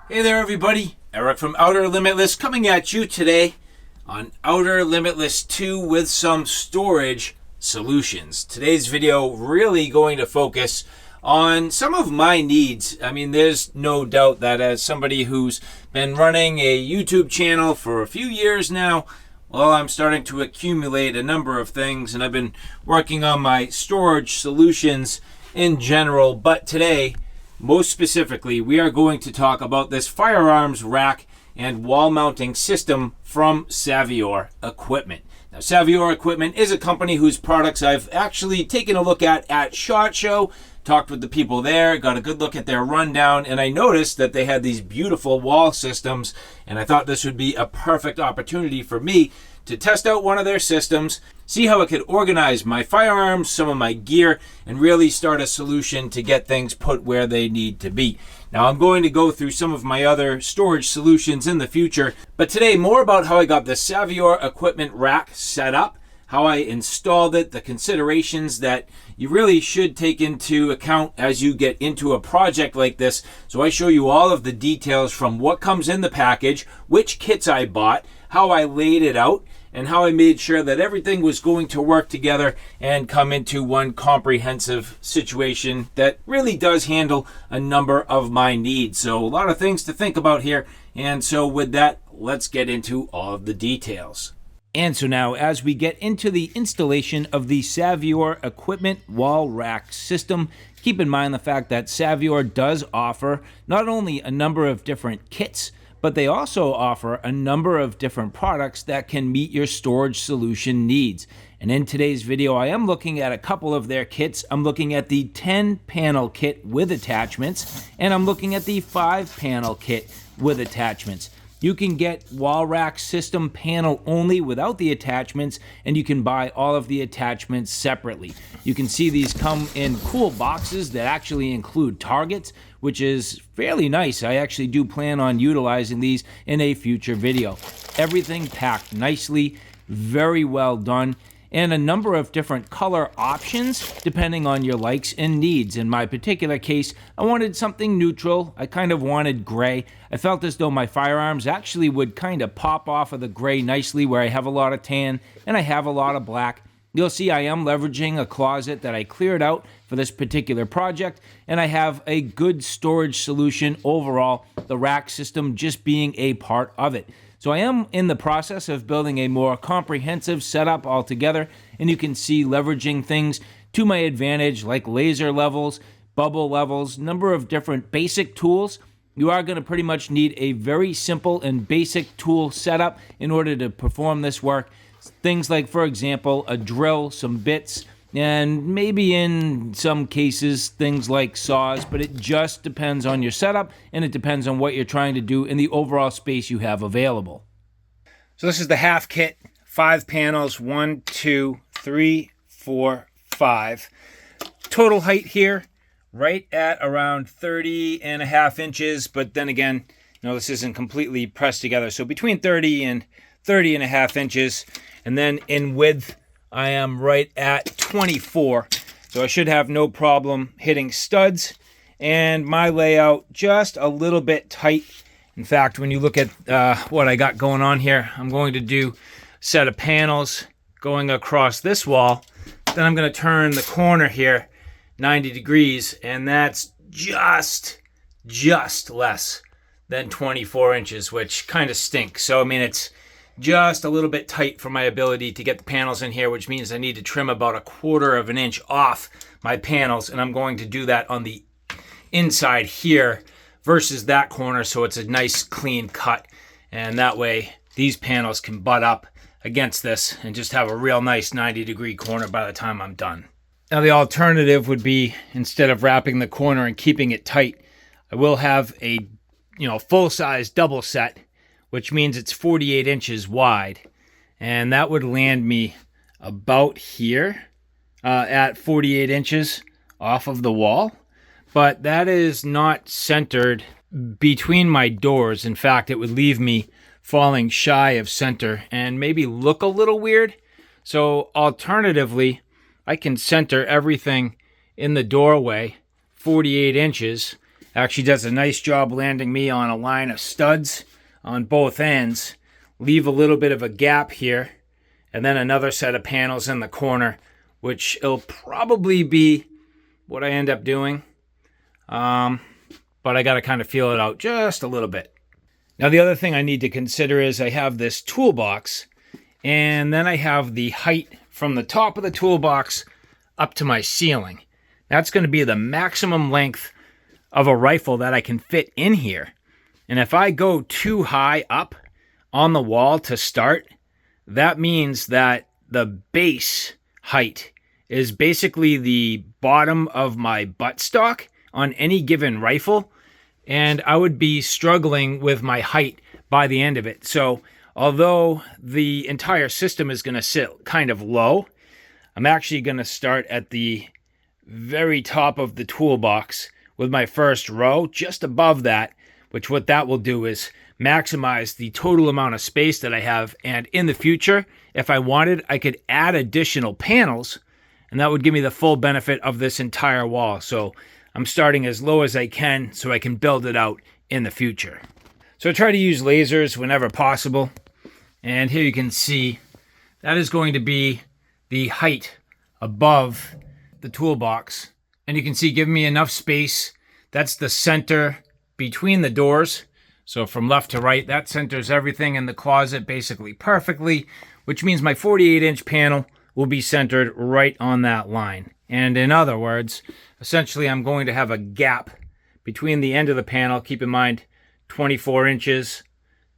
Hey there everybody, Eric from Outer Limitless coming at you today on Outer Limitless 2 with some storage solutions. Today's video really going to focus on some of my needs. I mean, there's no doubt that as somebody who's been running a YouTube channel for a few years now, well, I'm starting to accumulate a number of things, and I've been working on my storage solutions in general. But today, most specifically, we are going to talk about this firearms rack and wall mounting system from Savior Equipment. Now, Savior Equipment is a company whose products I've actually taken a look at SHOT Show, talked with the people there, got a good look at their rundown, and I noticed that they had these beautiful wall systems, and I thought this would be a perfect opportunity for me to test out one of their systems, see how it could organize my firearms, some of my gear, and really start a solution to get things put where they need to be. Now, I'm going to go through some of my other storage solutions in the future, but today more about how I got the Savior Equipment rack set up, how I installed it, the considerations that you really should take into account as you get into a project like this. So I show you all of the details from what comes in the package, which kits I bought, how I laid it out, and how I made sure that everything was going to work together and come into one comprehensive situation that really does handle a number of my needs. So a lot of things to think about here. And so with that, let's get into all of the details. And so now, as we get into the installation of the Savior Equipment wall rack system, keep in mind the fact that Savior does offer not only a number of different kits, but they also offer a number of different products that can meet your storage solution needs. And in today's video, I am looking at a couple of their kits. I'm looking at the 10-panel kit with attachments, and I'm looking at the 5-panel kit with attachments. You can get wall rack system panel only without the attachments, and you can buy all of the attachments separately. You can see these come in cool boxes that actually include targets, which is fairly nice. I actually do plan on utilizing these in a future video. Everything packed nicely, very well done, and a number of different color options depending on your likes and needs. In my particular case, I wanted something neutral. I kind of wanted gray. I felt as though my firearms actually would kind of pop off of the gray nicely, where I have a lot of tan and I have a lot of black. You'll see I am leveraging a closet that I cleared out for this particular project, and I have a good storage solution overall, the rack system just being a part of it. So I am in the process of building a more comprehensive setup altogether, and you can see leveraging things to my advantage like laser levels, bubble levels, number of different basic tools. You are going to pretty much need a very simple and basic tool setup in order to perform this work. Things like, for example, a drill, some bits, and maybe in some cases things like saws, but it just depends on your setup, and it depends on what you're trying to do in the overall space you have available. So this is the half kit, 5 panels, 1, 2, 3, 4, 5. Total height here, right at around 30.5 inches, but then again, this isn't completely pressed together. So between 30 and 30.5 inches, and then in width, I am right at 24, so I should have no problem hitting studs, and my layout just a little bit tight. In fact, when you look at what I got going on here, I'm going to do a set of panels going across this wall, then I'm going to turn the corner here 90 degrees, and that's just less than 24 inches, which kind of stinks. So I mean, it's just a little bit tight for my ability to get the panels in here, which means I need to trim about 1/4 of an inch off my panels, and I'm going to do that on the inside here versus that corner, so it's a nice clean cut, and that way these panels can butt up against this and just have a real nice 90-degree corner by the time I'm done. Now the alternative would be, instead of wrapping the corner and keeping it tight, I will have a full-size double set, which means it's 48 inches wide, and that would land me about here at 48 inches off of the wall. But that is not centered between my doors. In fact, it would leave me falling shy of center and maybe look a little weird. So alternatively, I can center everything in the doorway 48 inches, Actually does a nice job landing me on a line of studs on both ends. Leave a little bit of a gap here, and then another set of panels in the corner, which it'll probably be what I end up doing. But I got to kind of feel it out just a little bit. Now, the other thing I need to consider is I have this toolbox, and then I have the height from the top of the toolbox up to my ceiling. That's going to be the maximum length of a rifle that I can fit in here. And if I go too high up on the wall to start, that means that the base height is basically the bottom of my buttstock on any given rifle, and I would be struggling with my height by the end of it. So although the entire system is going to sit kind of low, I'm actually going to start at the very top of the toolbox with my first row, just above that, which what that will do is maximize the total amount of space that I have. And in the future, if I wanted, I could add additional panels, and that would give me the full benefit of this entire wall. So I'm starting as low as I can so I can build it out in the future. So I try to use lasers whenever possible. And here you can see that is going to be the height above the toolbox. And you can see giving me enough space. That's the center between the doors. So from left to right, that centers everything in the closet basically perfectly, which means my 48-inch panel will be centered right on that line. And in other words, essentially I'm going to have a gap between the end of the panel. Keep in mind, 24 inches,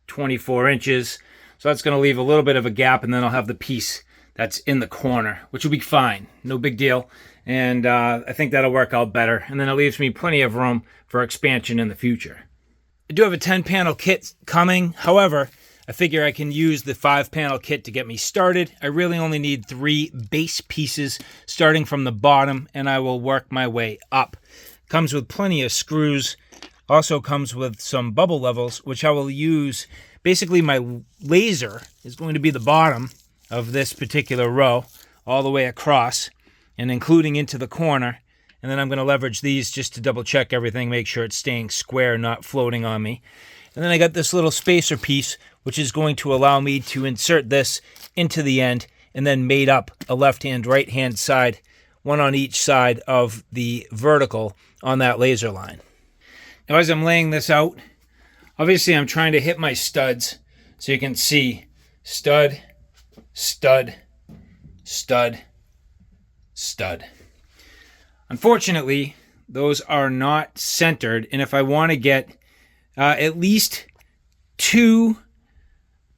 24 inches. So that's going to leave a little bit of a gap, and then I'll have the piece that's in the corner, which will be fine. No big deal. And I think that'll work out better. And then it leaves me plenty of room for expansion in the future. I do have a 10-panel kit coming. However, I figure I can use the 5-panel kit to get me started. I really only need 3 base pieces starting from the bottom, and I will work my way up. Comes with plenty of screws. Also comes with some bubble levels, which I will use. Basically, my laser is going to be the bottom of this particular row all the way across and including into the corner. And then I'm going to leverage these just to double check everything, make sure it's staying square, not floating on me. And then I got this little spacer piece, which is going to allow me to insert this into the end and then mate up a left-hand, right-hand side, one on each side of the vertical on that laser line. Now, as I'm laying this out, obviously I'm trying to hit my studs, so you can see stud, stud, stud, stud. Unfortunately, those are not centered, and if I want to get at least 2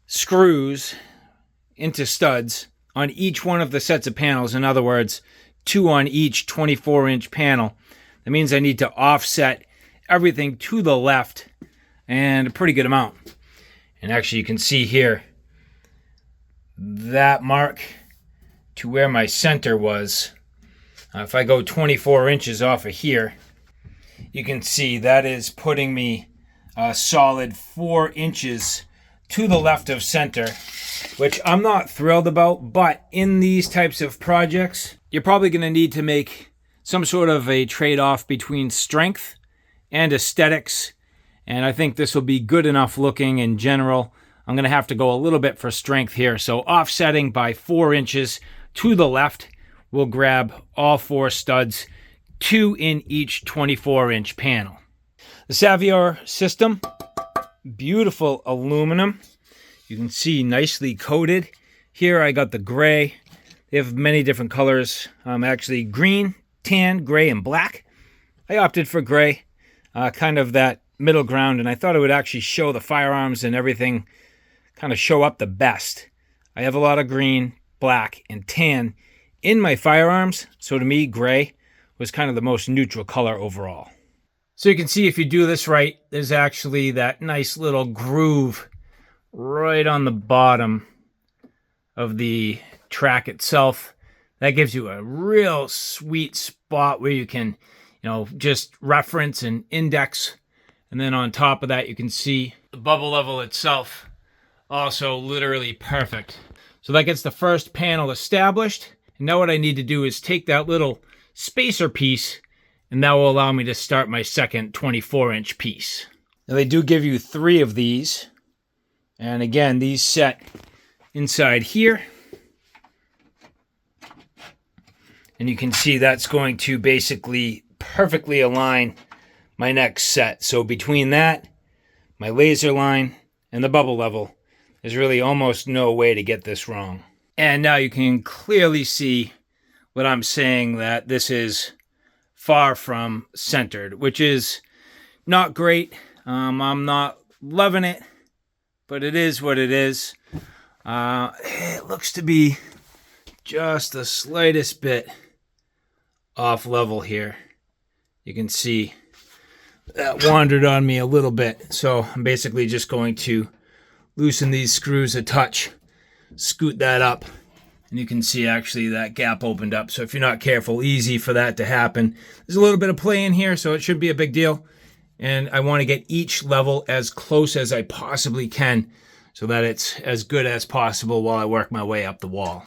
screws into studs on each one of the sets of panels, in other words, 2 on each 24-inch panel, that means I need to offset everything to the left, and a pretty good amount. And actually you can see here that mark to where my center was. If I go 24 inches off of here, you can see that is putting me a solid 4 inches to the left of center, which I'm not thrilled about. But in these types of projects, you're probably going to need to make some sort of a trade-off between strength and aesthetics. And I think this will be good enough looking in general. I'm going to have to go a little bit for strength here. So offsetting by 4 inches to the left, we'll grab all 4 studs, 2 in each 24-inch panel. The Savior system, beautiful aluminum. You can see nicely coated. Here I got the gray. They have many different colors. Actually green, tan, gray, and black. I opted for gray, kind of that middle ground, and I thought it would actually show the firearms and everything, kind of show up the best. I have a lot of green, black, and tan in my firearms, so to me, gray was kind of the most neutral color overall. So you can see if you do this right, there's actually that nice little groove right on the bottom of the track itself. That gives you a real sweet spot where you can, just reference and index. And then on top of that, you can see the bubble level itself, also literally perfect. So that gets the first panel established. And now what I need to do is take that little spacer piece And that will allow me to start my second 24-inch piece. Now they do give you 3 of these. And again, these set inside here. And you can see that's going to basically perfectly align my next set. So between that, my laser line, and the bubble level, there's really almost no way to get this wrong. And now you can clearly see what I'm saying, that this is far from centered, which is not great. I'm not loving it, but it is what it is. It looks to be just the slightest bit off level here. You can see that wandered on me a little bit. So I'm basically just going to loosen these screws a touch, scoot that up, and you can see actually that gap opened up. So if you're not careful, easy for that to happen. There's a little bit of play in here, so it should be a big deal. And I want to get each level as close as I possibly can so that it's as good as possible while I work my way up the wall.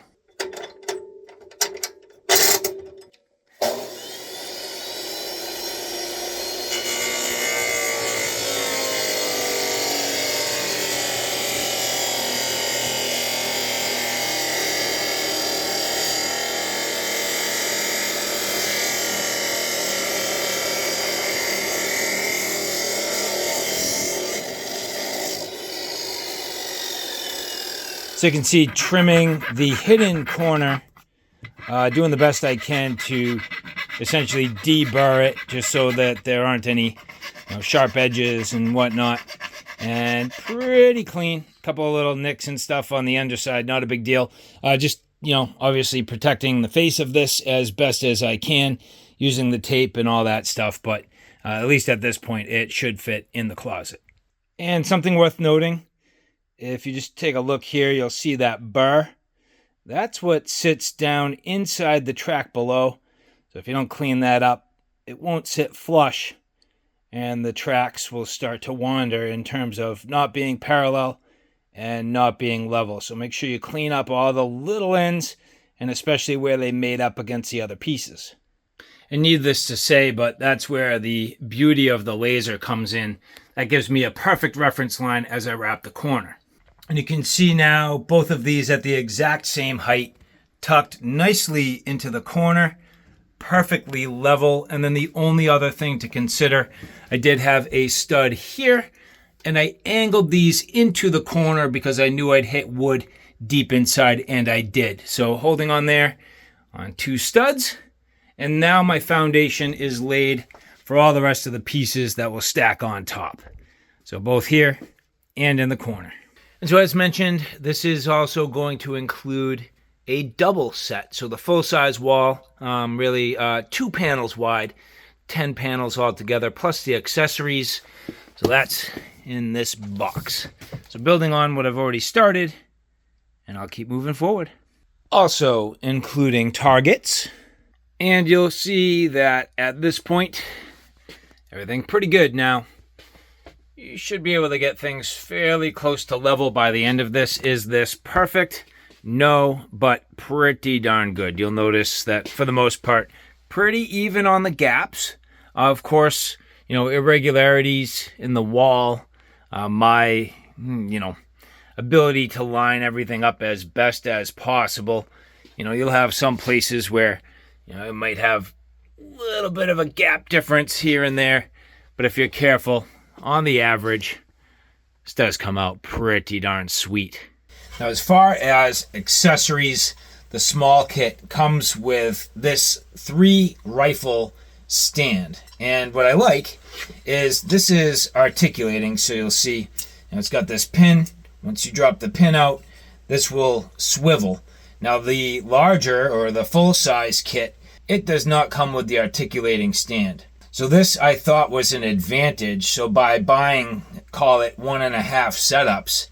So you can see trimming the hidden corner, doing the best I can to essentially deburr it just so that there aren't any sharp edges and whatnot. And pretty clean. A couple of little nicks and stuff on the underside, not a big deal. Just, obviously protecting the face of this as best as I can using the tape and all that stuff. But at least at this point, it should fit in the closet. And something worth noting, if you just take a look here, you'll see that burr. That's what sits down inside the track below. So if you don't clean that up, it won't sit flush, and the tracks will start to wander in terms of not being parallel and not being level. So make sure you clean up all the little ends, and especially where they made up against the other pieces. And needless to say, but that's where the beauty of the laser comes in. That gives me a perfect reference line as I wrap the corner. And you can see now both of these at the exact same height, tucked nicely into the corner, perfectly level. And then the only other thing to consider, I did have a stud here, and I angled these into the corner because I knew I'd hit wood deep inside, and I did. So holding on there on 2 studs, and now my foundation is laid for all the rest of the pieces that will stack on top. So both here and in the corner. And so as mentioned, this is also going to include a double set. So the full-size wall, really 2 panels wide, 10 panels altogether, plus the accessories. So that's in this box. So building on what I've already started, and I'll keep moving forward. Also including targets. And you'll see that at this point, everything pretty good now. You should be able to get things fairly close to level by the end of this. Is this perfect? No, but pretty darn good. You'll notice that for the most part, pretty even on the gaps. Of course, irregularities in the wall. My, ability to line everything up as best as possible. You'll have some places where, it might have a little bit of a gap difference here and there. But if you're careful, on the average, this does come out pretty darn sweet. Now, as far as accessories, the small kit comes with this 3 rifle stand. And what I like is this is articulating. So you'll see, it's got this pin. Once you drop the pin out, this will swivel. Now, the larger or the full-size kit, it does not come with the articulating stand. So this I thought was an advantage. So by buying, call it 1.5 setups,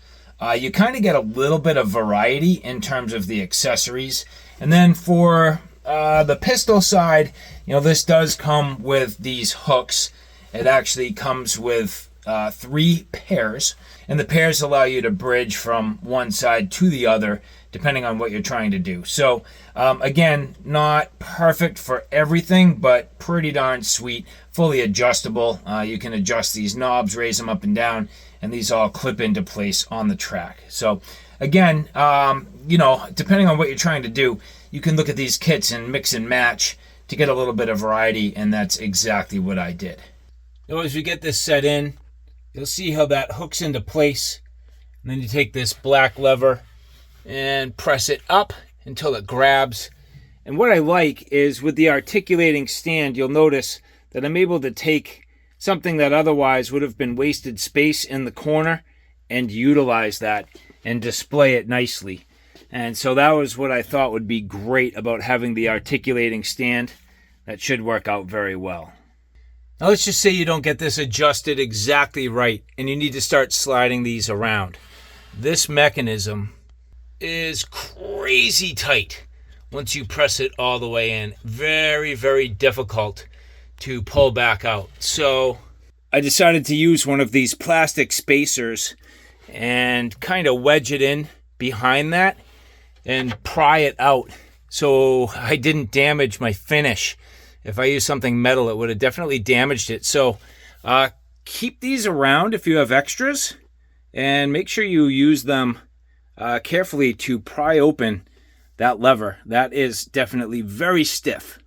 you kind of get a little bit of variety in terms of the accessories. And then for the pistol side, this does come with these hooks. It actually comes with 3 pairs, and the pairs allow you to bridge from one side to the other depending on what you're trying to do. So again, not perfect for everything, but pretty darn sweet, fully adjustable. You can adjust these knobs, raise them up and down, and these all clip into place on the track. So again, depending on what you're trying to do, you can look at these kits and mix and match to get a little bit of variety, and that's exactly what I did. Now, as we get this set in, you'll see how that hooks into place, and then you take this black lever and press it up until it grabs. And what I like is with the articulating stand, you'll notice that I'm able to take something that otherwise would have been wasted space in the corner and utilize that and display it nicely. And so that was what I thought would be great about having the articulating stand. That should work out very well. Now let's just say you don't get this adjusted exactly right and you need to start sliding these around. This mechanism is crazy tight once you press it all the way in. Very, very difficult to pull back out. So I decided to use one of these plastic spacers and kind of wedge it in behind that and pry it out so I didn't damage my finish. If I used something metal, it would have definitely damaged it. So keep these around if you have extras, and make sure you use them carefully to pry open that lever. That is definitely very stiff.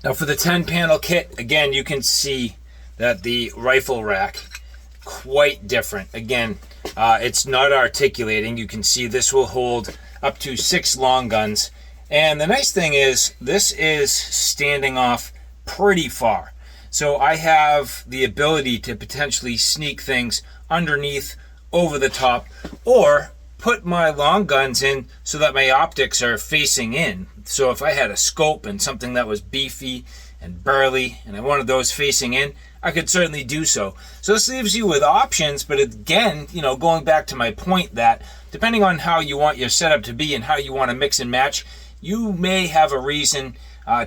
Now for the 10-panel kit, again, you can see that the rifle rack, quite different. Again, it's not articulating. You can see this will hold up to 6 long guns. And the nice thing is, this is standing off pretty far. So I have the ability to potentially sneak things underneath, over the top, or put my long guns in so that my optics are facing in. So if I had a scope and something that was beefy and burly and I wanted those facing in, I could certainly do so. So this leaves you with options, but again, going back to my point that depending on how you want your setup to be and how you want to mix and match, you may have a reason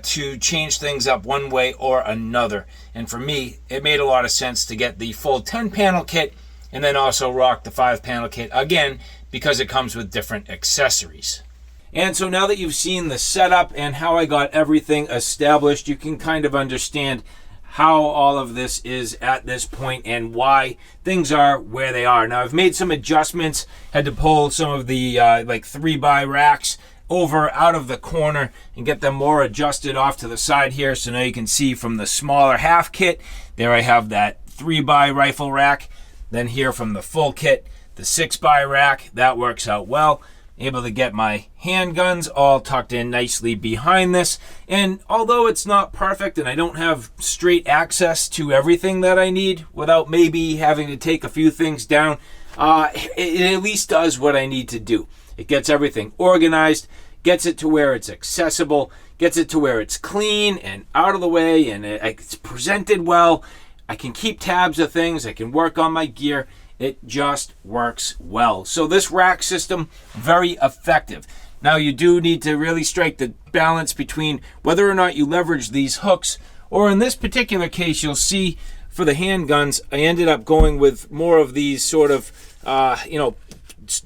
to change things up one way or another. And for me, it made a lot of sense to get the full 10-panel kit and then also rock the 5-panel kit, again, because it comes with different accessories. And so now that you've seen the setup and how I got everything established, you can kind of understand how all of this is at this point and why things are where they are. Now, I've made some adjustments, had to pull some of the 3x racks over out of the corner and get them more adjusted off to the side here. So now you can see from the smaller half kit, there I have that 3x rifle rack. Then here from the full kit, the 6x rack, that works out well. Able to get my handguns all tucked in nicely behind this. And although it's not perfect and I don't have straight access to everything that I need without maybe having to take a few things down, it at least does what I need to do. It gets everything organized, gets it to where it's accessible, gets it to where it's clean and out of the way, and it's presented well. I can keep tabs of things. I can work on my gear. It just works well. So this rack system, very effective. Now you do need to really strike the balance between whether or not you leverage these hooks, or in this particular case, you'll see for the handguns, I ended up going with more of these sort of,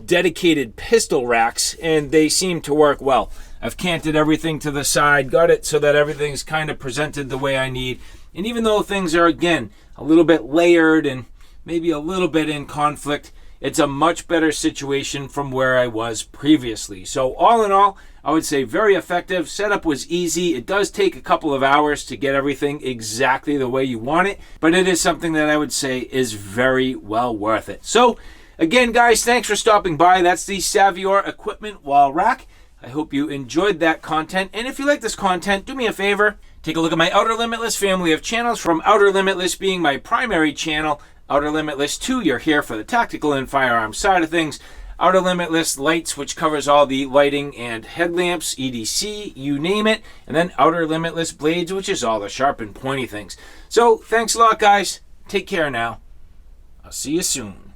dedicated pistol racks, and they seem to work well. I've canted everything to the side, got it so that everything's kind of presented the way I need. And even though things are, again, a little bit layered and maybe a little bit in conflict, it's a much better situation from where I was previously. So all in all, I would say very effective. Setup was easy. It does take a couple of hours to get everything exactly the way you want it, but it is something that I would say is very well worth it. So again, guys, thanks for stopping by. That's the Savior Equipment Wall Rack. I hope you enjoyed that content. And if you like this content, do me a favor. Take a look at my Outer Limitless family of channels, from Outer Limitless being my primary channel, Outer Limitless 2, you're here for the tactical and firearm side of things, Outer Limitless Lights, which covers all the lighting and headlamps, EDC, you name it, and then Outer Limitless Blades, which is all the sharp and pointy things. So thanks a lot, guys. Take care now. I'll see you soon.